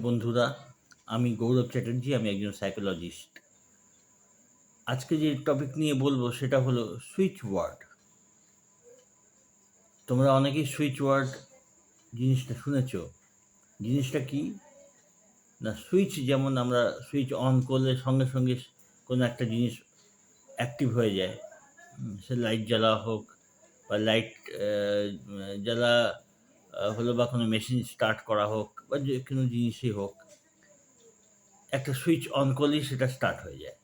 বন্ধুরা, আমি গৌরব চ্যাটার্জি, আমি একজন সাইকোলজিস্ট। আজকে যে টপিক নিয়ে বলবো সেটা হলো সুইচ ওয়ার্ড। তোমরা অনেকেই সুইচ ওয়ার্ড জিনিসটা শুনেছ। জিনিসটা কি না, সুইচ যেমন আমরা সুইচ অন করলে সঙ্গে সঙ্গে কোনো একটা জিনিস অ্যাক্টিভ হয়ে যায়। সে লাইট জ্বালা হোক বা লাইট জ্বালা হলো বা কোনো মেশিন স্টার্ট করা হোক বা যে কোনো জিনিসই হোক, একটা সুইচ অন করলেই সেটা স্টার্ট হয়ে যায়।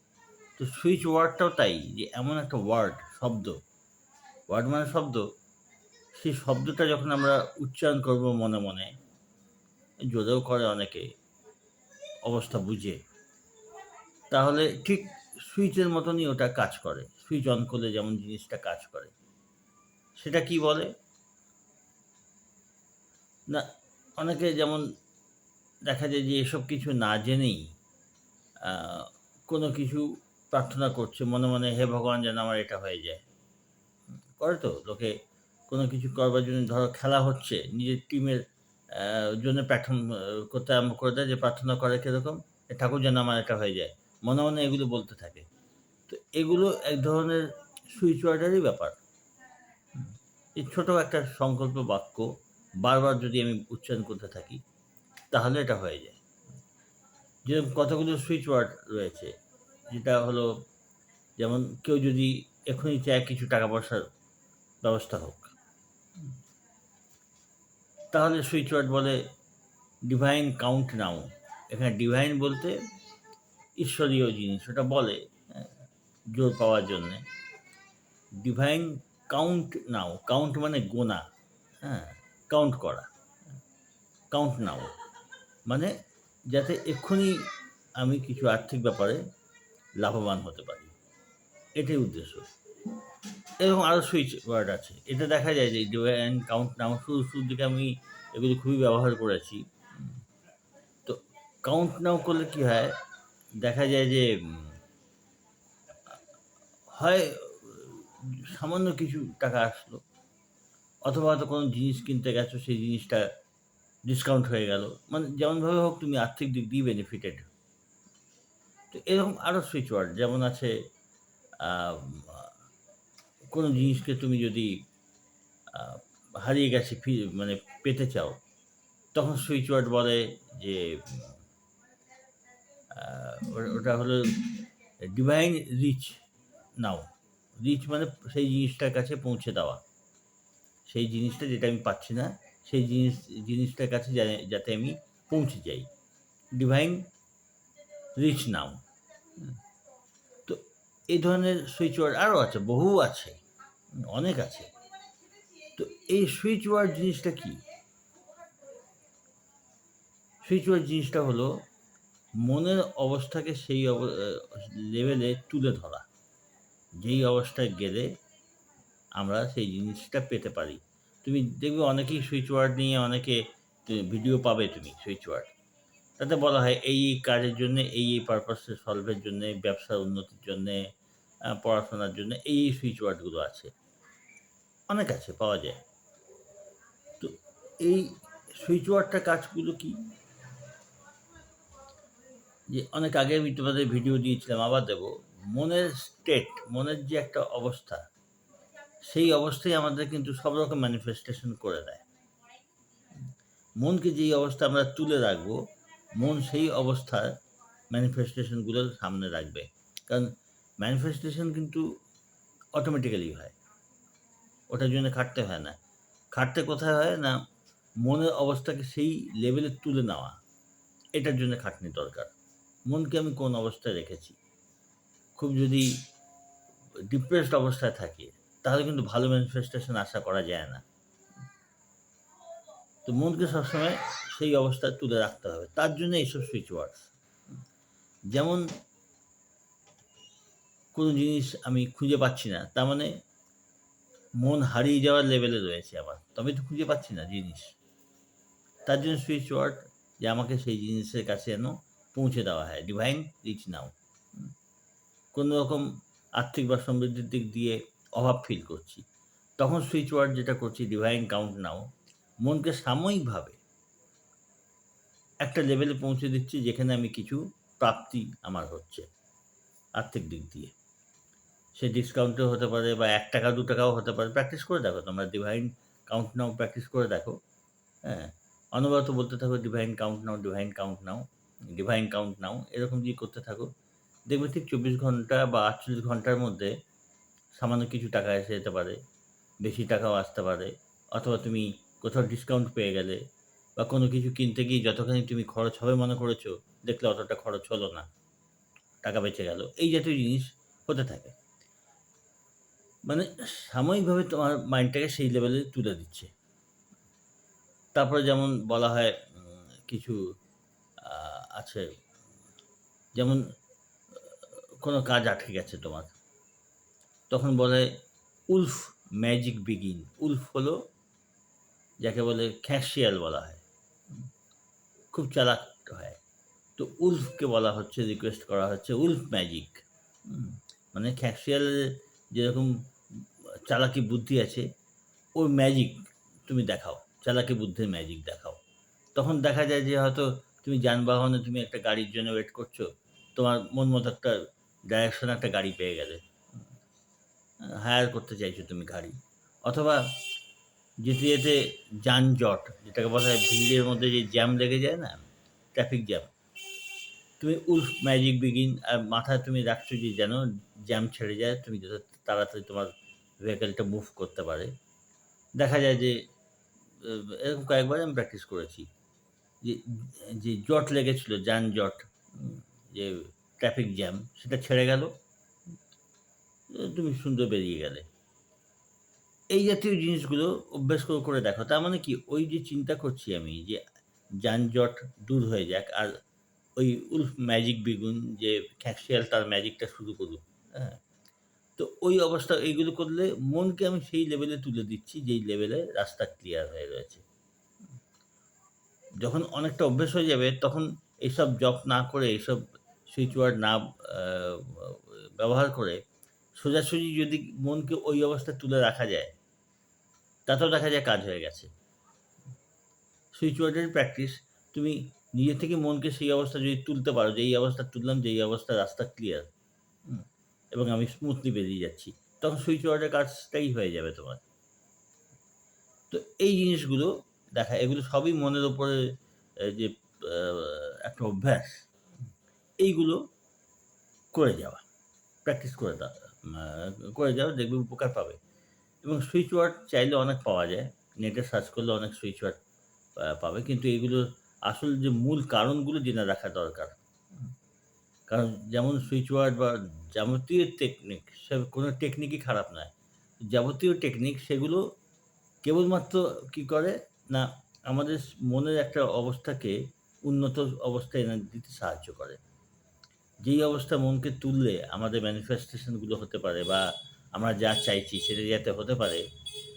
তো সুইচ ওয়ার্ডটাও তাই, যে এমন একটা ওয়ার্ড, শব্দ, ওয়ার্ড মানে শব্দ, সেই শব্দটা যখন আমরা উচ্চারণ করব মনে মনে, জোরেও করে অনেকে অবস্থা বুঝে, তাহলে ঠিক সুইচের মতনই ওটা কাজ করে। সুইচ অন করলে যেমন জিনিসটা কাজ করে, সেটা কি বলে না, অনেকে যেমন দেখা যায় যে এসব কিছু না জেনেই কোনো কিছু প্রার্থনা করছে মনে মনে, হে ভগবান যেন আমার এটা হয়ে যায়। করে তো লোকে কোনো কিছু করবার জন্য, ধরো খেলা হচ্ছে, নিজের টিমের জন্য প্রার্থনা করতে আরম্ভ করে দেয়, যে প্রার্থনা করে কীরকম, ঠাকুর যেন আমার এটা হয়ে যায়, মনে মনে এগুলো বলতে থাকে। তো এগুলো এক ধরনের সুইচ ওয়ার্ডেরই ব্যাপার। এই ছোটো একটা সংকল্প বাক্য বারবার যদি আমি উচ্চারণ করতে থাকি, তাহলে এটা হয়ে যায়। যেরকম কতগুলো সুইচ ওয়ার্ড রয়েছে, যেটা হলো, যেমন কেউ যদি এখনই চায় কিছু টাকা পয়সার ব্যবস্থা হোক, তাহলে সুইচ ওয়ার্ড বলে ডিভাইন কাউন্ট নাও। এখানে ডিভাইন বলতে ঈশ্বরীয় জিনিস, ওটা বলে জোর পাওয়ার জন্যে। ডিভাইন কাউন্ট নাও, কাউন্ট মানে গোনা, হ্যাঁ, কাউন্ট করা, কাউন্ট নাও মানে যাতে এক্ষুনি আমি কিছু আর্থিক ব্যাপারে লাভবান হতে পারি, এটাই উদ্দেশ্য। এরকম আরও সুইচ ওয়ার্ড আছে। এটা দেখা যায় যে ডিভাইন কাউন্ট নাও শুরুর দিকে আমি এগুলো খুবই ব্যবহার করেছি। তো কাউন্ট নাও করলে কী হয়, দেখা যায় যে হয় সামান্য কিছু টাকা আসলো, অথবা হয়তো কোনো জিনিস কিনতে গেছো, সেই জিনিসটা ডিসকাউন্ট হয়ে গেল, মানে যেমনভাবে হোক তুমি আর্থিক দিক দিয়ে বেনিফিটেড। তো এরকম আরও সুইচ ওয়ার্ড যেমন আছে, কোনো জিনিসকে তুমি যদি হারিয়ে গেছে মানে পেতে চাও, তখন সুইচ ওয়ার্ড বলে যে ওটা হলো ডিভাইন রিচ নাও। রিচ মানে সেই জিনিসটার কাছে পৌঁছে দেওয়া, সেই জিনিসটা যেটা আমি পাচ্ছি না, সেই জিনিসটার কাছে যাতে আমি পৌঁছে যাই, ডিভাইন রিচ নাও। তো এই ধরনের সুইচ ওয়ার্ড আরও আছে, বহু আছে, অনেক আছে। তো এই সুইচ ওয়ার্ড জিনিসটা কি? সুইচ ওয়ার্ড জিনিসটা হলো মনের অবস্থাকে সেই লেভেলে তুলে ধরা, যেই অবস্থায় গেলে আমরা সেই জিনিসটা পেতে পারি। তুমি দেখবে অনেকেই সুইচ ওয়ার্ড নিয়ে অনেকে ভিডিও পাবে, তুমি সুইচ ওয়ার্ড, তাতে বলা হয় এই কাজের জন্যে, এই পারপাসে সলভের জন্যে, ব্যবসার উন্নতির জন্যে, পড়াশোনার জন্য এই সুইচ ওয়ার্ডগুলো আছে, অনেক আছে, পাওয়া যায়। তো এই সুইচ ওয়ার্ডটার কাজগুলো কি, যে অনেক আগে আমি তোমাদের ভিডিও দিয়েছিলাম, আবার দেবো। মনের স্টেট, মনের যে একটা অবস্থা, সেই অবস্থায় আমাদের কিন্তু সব রকম ম্যানিফেস্টেশন করে দেয়। মনকে যেই অবস্থা আমরা তুলে রাখবো, মন সেই অবস্থার ম্যানিফেস্টেশনগুলো সামনে রাখবে। কারণ ম্যানিফেস্টেশন কিন্তু অটোমেটিক্যালি হয়, ওটার জন্য খাটতে হয় না। খাটতে কোথায় হয় না, মনের অবস্থাকে সেই লেভেলে তুলে নেওয়া, এটার জন্য খাটনি দরকার। মনকে আমি কোন অবস্থায় রেখেছি, খুব যদি ডিপ্রেসড অবস্থায় থাকি, তাহলে কিন্তু ভালো ম্যানিফেস্টেশন আশা করা যায় না। তো মনকে সবসময় সেই অবস্থায় তুলে রাখতে হবে, তার জন্য এইসব সুইচ ওয়ার্ডস। যেমন কোনো জিনিস আমি খুঁজে পাচ্ছি না, তার মানে মন হারিয়ে যাওয়ার লেভেলে রয়েছে আমার, তবে তো খুঁজে পাচ্ছি না জিনিস। তার জন্য সুইচ ওয়ার্ড, যে আমাকে সেই জিনিসের কাছে যেন পৌঁছে দেওয়া হয়, ডিভাইন রিচ নাও। কোনো রকম আর্থিক বা সমৃদ্ধির দিক দিয়ে অভাব ফিল করছি, তখন সুইচ ওয়ার্ড যেটা করছি, ডিভাইন কাউন্ট নাও, মনকে সাময়িকভাবে একটা লেভেলে পৌঁছে দিচ্ছি যেখানে আমি কিছু প্রাপ্তি আমার হচ্ছে আর্থিক দিক দিয়ে। সে ডিসকাউন্টেও হতে পারে বা ৳১ ৳২ হতে পারে। প্র্যাকটিস করে দেখো তোমরা ডিভাইন কাউন্ট নাও প্র্যাকটিস করে দেখো। হ্যাঁ? অনবরত বলতে থাকো ডিভাইন কাউন্ট নাও, ডিভাইন কাউন্ট নাও, ডিভাইন কাউন্ট নাও। এরকম যদি করতে থাকো, দেখবে ঠিক ২৪ ঘন্টা বা ৪৮ ঘন্টার মধ্যে সামান্য কিছু টাকা এসে যেতে পারে। বেশি টাকাও আসতে পারে। অথবা তুমি কোথাও ডিসকাউন্ট পেয়ে গেলে বা কোনো কিছু কিনতে গিয়ে যতখানি তুমি খরচ হবে মনে করেছো, দেখলে অতটা খরচ হলো না। টাকা বেঁচে গেল। এই জাতীয় জিনিস হতে থাকে। মানে সাময়িকভাবে তোমার মাইন্ডটাকে সেই লেভেলে তুলে দিচ্ছে। তারপরে যেমন বলা হয় কিছু আ আছে যেমন কোনো কাজ আটকে গেছে তোমার। তখন বলে উলফ ম্যাজিক বিগিন। উলফ হলো যাকে বলে খ্যাঁকশিয়াল বলা হয়। খুব চালাক হয়। তো উলফকে বলা হচ্ছে, রিকোয়েস্ট করা হচ্ছে উলফ ম্যাজিক। মানে খ্যাঁকশিয়ালের যেরকম চালাকি বুদ্ধি আছে, ওর ম্যাজিক তুমি দেখাও। চালাকি বুদ্ধির ম্যাজিক দেখাও। তখন দেখা যায় যে হয়তো তুমি যানবাহনে তুমি একটা গাড়ির জন্য ওয়েট করছো। তোমার মন মতো একটা ডাইরেকশন একটা গাড়ি পেয়ে গেলে। হায়ার করতে চাইছো তুমি গাড়ি। অথবা যেতে, যেতে যানজট যেটাকে বলা হয় ভিড়ের মধ্যে যে জ্যাম লেগে যায় না? Traffic jam. তুমি উলফ ম্যাজিক বিগিন আর মাথায় তুমি রাখছো যে যেন জ্যাম ছেড়ে যায়, তুমি যাতে তাড়াতাড়ি তোমার ভেহিকলটা মুভ করতে পারে। দেখা যায় যে এরকম কয়েকবার আমি প্র্যাকটিস করেছি। যে যে জট লেগেছিল যানজট, যে ট্রাফিক জ্যাম সেটা ছেড়ে গেল। তুমি সুন্দর বেরিয়ে গেলে। এই জাতীয় জিনিসগুলো অভ্যাস করে দেখো। তার মানে কি ওই যে চিন্তা করছি আমি যে যানজট দূর হয়ে যাক আর ওই উলফ ম্যাজিক বিগুন যে খ্যাঁকশিয়াল তার ম্যাজিকটা শুরু করুক। হ্যাঁ? তো ওই অবস্থা এইগুলো করলে মনকে আমি সেই লেভেলে তুলে দিচ্ছি যেই লেভেলে রাস্তা ক্লিয়ার হয়ে রয়েছে। যখন অনেকটা অভ্যেস হয়ে যাবে তখন এইসব জপ না করে এইসব সুইচ ওয়ার্ড না আ ব্যবহার করে সোজাসুজি যদি মনকে ওই অবস্থায় তুলে রাখা যায়, তাতেও দেখা যায় কাজ হয়ে গেছে। সুইচ ওয়ার্ডের প্র্যাকটিস তুমি নিজে থেকে মনকে সেই অবস্থায় যদি তুলতে পারো যে এই অবস্থায় তুললাম যে এই অবস্থায় রাস্তা ক্লিয়ার। হুম? এবং আমি স্মুথলি বেরিয়ে যাচ্ছি। তখন সুইচ ওয়ার্ডের কাজটাই হয়ে যাবে তোমার। তো এই জিনিসগুলো দেখা এগুলো সবই মনের উপরে যে আ একটা অভ্যাস, এইগুলো করে যাওয়া। প্র্যাকটিস করে যাও দেখবে উপকার পাবে। এবং সুইচ ওয়ার্ড চাইলে অনেক পাওয়া যায়। নেটে সার্চ করলে অনেক সুইচ ওয়ার্ড পাবে। কিন্তু এগুলোর আসল যে মূল কারণগুলো জেনে রাখা দরকার। হুম? কারণ যেমন সুইচ ওয়ার্ড বা যাবতীয় টেকনিক কোনো টেকনিকই খারাপ নয়। যাবতীয় টেকনিক সেগুলো কেবলমাত্র কি করে না আমাদের মনের একটা অবস্থাকে উন্নত অবস্থায় এনে দিতে সাহায্য করে। যেই অবস্থায় মনকে তুললে আমাদের ম্যানিফেস্টেশন গুলো হতে পারে বা আমরা যা চাইছি সেটা যাতে হতে পারে,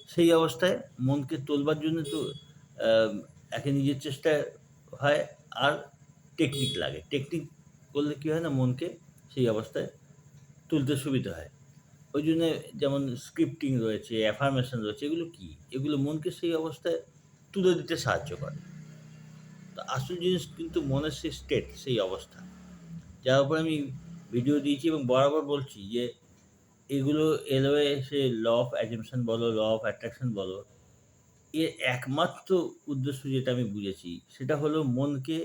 সেই অবস্থায় মনকে তোলবার জন্য তো আ একে নিজের চেষ্টায় হয় আর টেকনিক লাগে। টেকনিক করলে কি হয় না মনকে সেই অবস্থায় তুলতে সুবিধা হয়। ওইজন্যে যেমন স্ক্রিপ্টিং রয়েছে, অ্যাফার্মেশন রয়েছে এগুলো কি? এগুলো মনকে সেই অবস্থায় তুলে দিতে সাহায্য করে। তো আসল জিনিস কিন্তু মনের সেই স্টেট, সেই অবস্থা। যার উপরে আমি ভিডিও দিয়েছি এবং বরাবর বলছি যে এগুলো এলওয়ে সে ল অফ অ্যাজাম্পশন বলো, ল অফ অ্যাট্রাকশন বলো, এর একমাত্র উদ্দেশ্য যেটা আমি বুঝেছি সেটা হলো মনকে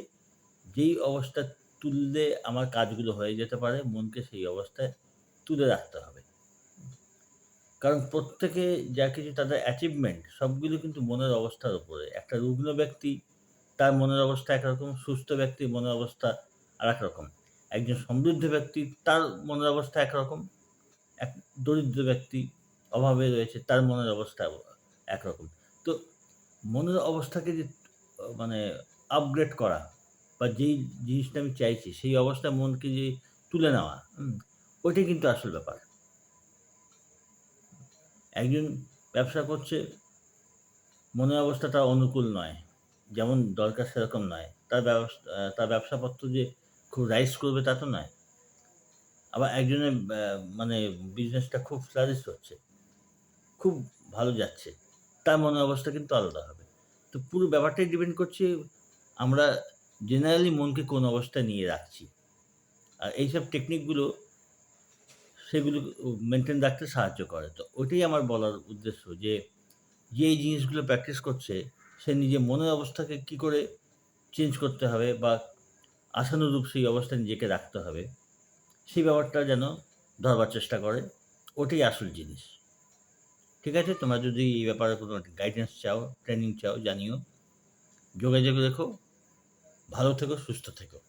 যেই অবস্থায় তুললে আমার কাজগুলো হয়ে যেতে পারে, মনকে সেই অবস্থায় তুলে রাখতে হবে। কারণ প্রত্যেকে যা কিছু তাদের অ্যাচিভমেন্ট সবগুলো কিন্তু মনের অবস্থার উপরে। একটা রুগ্ন ব্যক্তি তার মনের অবস্থা একরকম, সুস্থ ব্যক্তির মনের অবস্থা আরেক রকম। একজন সমৃদ্ধ ব্যক্তি তার মনের অবস্থা একরকম, এক দরিদ্র ব্যক্তি অভাবে রয়েছে তার মনের অবস্থা একরকম। তো মনের অবস্থাকে যে মানে আপগ্রেড করা বা যেই জিনিসটা আমি চাইছি সেই অবস্থায় মনকে যে তুলে নেওয়া, ওইটাই কিন্তু আসল ব্যাপার। একজন ব্যবসা করছে, মনের অবস্থা তার অনুকূল নয়। যেমন দরকার সেরকম নয়। তার ব্যবসাপত্র যে খুব রাইজ করবে তা তো নয়। আবার একজনের মানে বিজনেসটা খুব ফ্লারিশ হচ্ছে। খুব ভালো যাচ্ছে। তার মনের অবস্থা কিন্তু আলাদা হবে। তো পুরো ব্যাপারটাই ডিপেন্ড করছে আমরা জেনারেলি মনকে কোন অবস্থায় নিয়ে রাখছি। আর এইসব টেকনিকগুলো সেগুলো মেইনটেইন রাখতে সাহায্য করে। তো ওইটাই আমার বলার উদ্দেশ্য যে, যে এই জিনিসগুলো প্র্যাকটিস করছে, সে নিজের মনের অবস্থাকে কি করে চেঞ্জ করতে হবে বা আশানুরূপ সেই অবস্থায় নিজেকে রাখতে হবে, সেই ব্যাপারটা যেন ধরবার চেষ্টা করে। ওটাই আসল জিনিস। ঠিক আছে? তোমরা যদি এই ব্যাপারে কোনো গাইডেন্স চাও, ট্রেনিং চাও জানিও। যোগাযোগ রেখো। ভালো থেকো, সুস্থ থেকো।